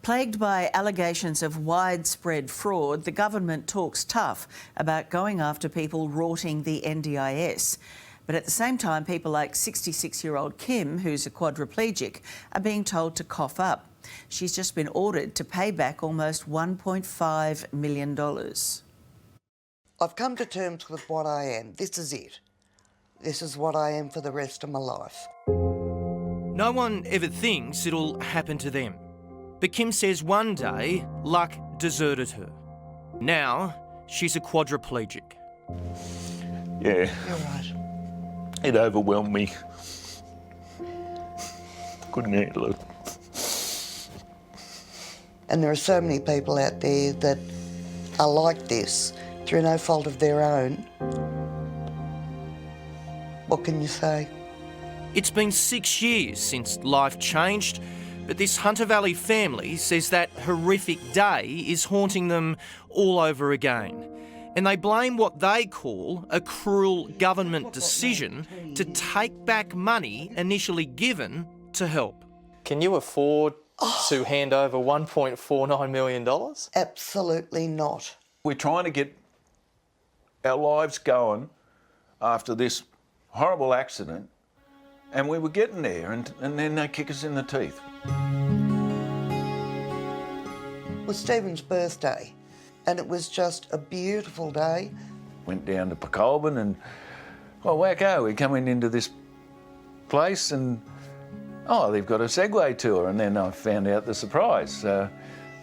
Plagued by allegations of widespread fraud, the government talks tough about going after people rorting the NDIS. But at the same time, people like 66-year-old Kim, who's a quadriplegic, are being told to cough up. She's just been ordered to pay back almost $1.5 million. I've come to terms with what I am. This is it. This is what I am for the rest of my life. No one ever thinks it'll happen to them. But Kim says one day, luck deserted her. Now, she's a quadriplegic. Yeah. You're right. It overwhelmed me. Couldn't handle it. And there are so many people out there that are like this through no fault of their own. What can you say? It's been 6 years since life changed, but this Hunter Valley family says that horrific day is haunting them all over again. And they blame what they call a cruel government decision to take back money initially given to help. Can you afford to hand over $1.49 million? Absolutely not. We're trying to get our lives going after this horrible accident, and we were getting there, and then they kick us in the teeth. It was Stephen's birthday, and it was just a beautiful day. Went down to Pecolbin and, well, wacko, we're coming into this place and, oh, they've got a Segway tour, and then I found out the surprise.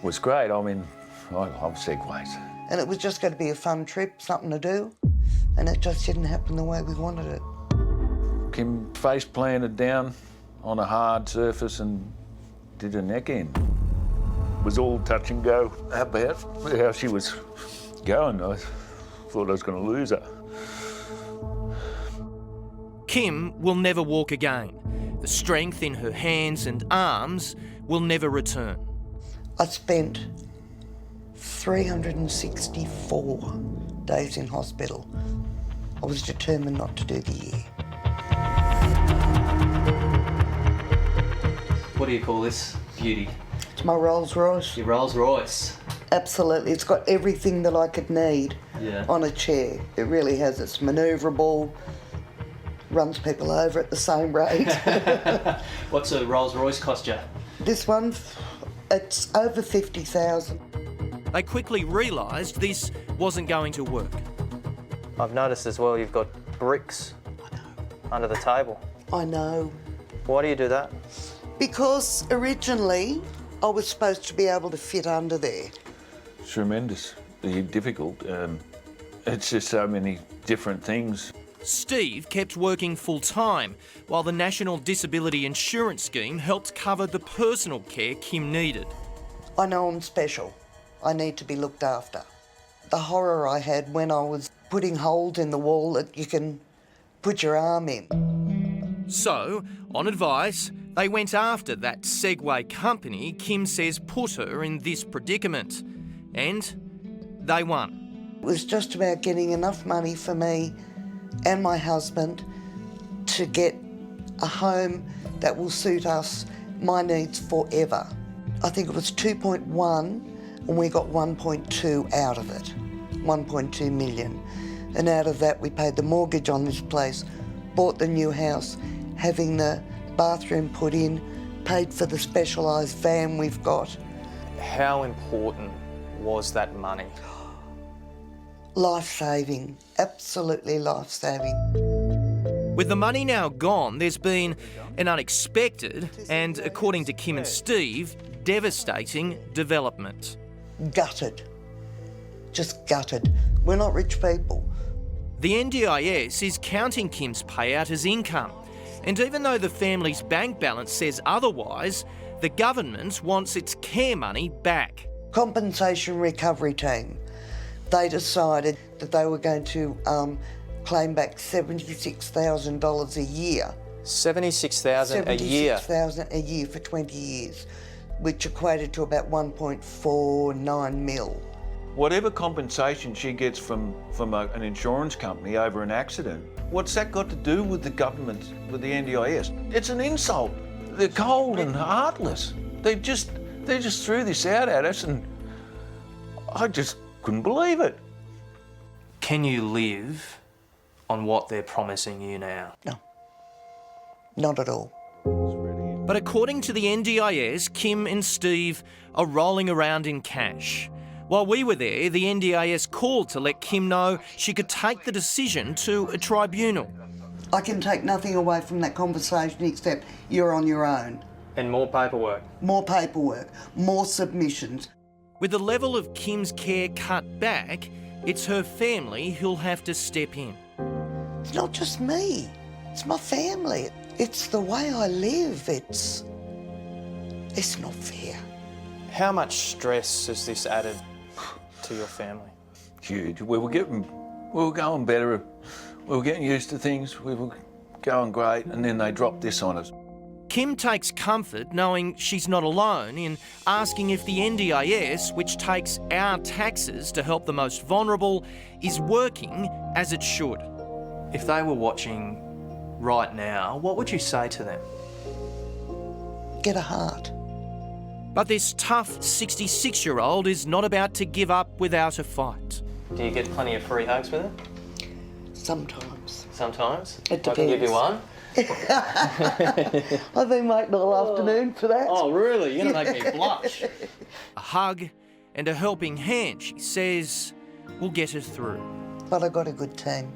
Was great. I mean, I love Segways. And it was just going to be a fun trip, something to do, and it just didn't happen the way we wanted it. Kim face planted down on a hard surface and did a neck end. It was all touch and go about how she was going. I thought I was going to lose her. Kim will never walk again. The strength in her hands and arms will never return. I spent 364 days in hospital. I was determined not to do the year. What do you call this beauty? It's my Rolls Royce. Your Rolls Royce. Absolutely. It's got everything that I could need on a chair. It really has. It's manoeuvrable, runs people over at the same rate. What's a Rolls Royce cost you? This one, it's over 50,000. They quickly realised this wasn't going to work. I've noticed as well you've got bricks under the table. I know. Why do you do that? Because originally I was supposed to be able to fit under there. Tremendously difficult. It's just so many different things. Steve kept working full-time while the National Disability Insurance Scheme helped cover the personal care Kim needed. I know I'm special. I need to be looked after. The horror I had when I was putting holes in the wall that you can put your arm in. So, on advice, they went after that Segway company Kim says put her in this predicament. And they won. It was just about getting enough money for me and my husband to get a home that will suit us, my needs forever. I think it was 2.1 and we got 1.2 out of it, 1.2 million. And out of that we paid the mortgage on this place, bought the new house, having the bathroom put in, paid for the specialised van we've got. How important was that money? Life-saving, absolutely life-saving. With the money now gone, there's been an unexpected and, according to Kim and Steve, devastating development. Gutted. Just gutted. We're not rich people. The NDIS is counting Kim's payout as income. And even though the family's bank balance says otherwise, the government wants its care money back. Compensation Recovery Team, they decided that they were going to claim back $76,000 a year. $76,000 a year? $76,000 a year for 20 years, which equated to about 1.49 mil. Whatever compensation she gets from an insurance company over an accident, what's that got to do with the government, with the NDIS? It's an insult. They're cold and heartless. They've just They just threw this out at us and I just couldn't believe it. Can you live on what they're promising you now? No, not at all. But according to the NDIS, Kim and Steve are rolling around in cash. While we were there, the NDIS called to let Kim know she could take the decision to a tribunal. I can take nothing away from that conversation except you're on your own. And more paperwork. More paperwork, more submissions. With the level of Kim's care cut back, it's her family who'll have to step in. It's not just me, it's my family. It's the way I live. It's not fair. How much stress has this added to your family? Huge. We were going better. We were getting used to things. We were going great, and then they dropped this on us. Kim takes comfort knowing she's not alone in asking if the NDIS, which takes our taxes to help the most vulnerable, is working as it should. If they were watching right now, what would you say to them? Get a heart. But this tough 66-year-old is not about to give up without a fight. Do you get plenty of free hugs with it? Sometimes. Sometimes? It I can give you depends. one. I've been waiting all afternoon for that. Oh, really? You're going to make me blush. A hug and a helping hand, she says, will get her through. But I got a good team.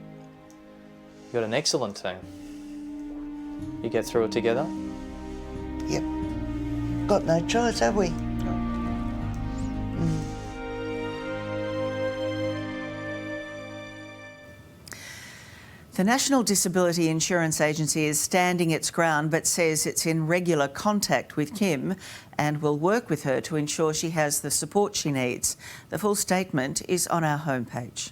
You've got an excellent team. You get through it together? Yep. Got no choice, have we? The National Disability Insurance Agency is standing its ground but says it's in regular contact with Kim and will work with her to ensure she has the support she needs. The full statement is on our homepage.